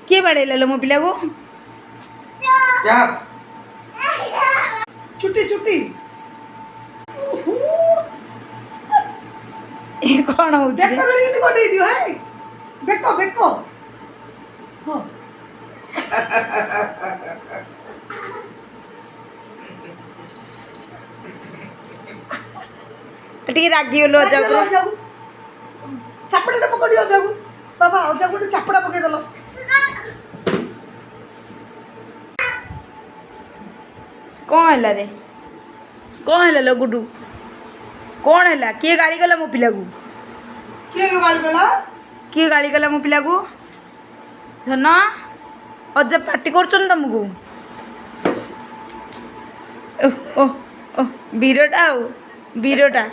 किए बाड़ेला लो मो पिला को छुट्टी छुट्टी ए कौन हो बेक धरिक गोटे दियो है बेक बेक हाँ टी रागी गलो जाऊ जाऊ चापड़ा पकड़ी जाऊ बाबा जाऊ गोटे चापड़ा पकई देलो कौन है रे कौन है लो गुडू कौन है किए गाड़ी गला मो पिला को किए गाली गला किए गाड़ी गला मो पिला को धन अजा पार्टी कर तुमको ओ ओ ओ बीरटा आओ बीरटा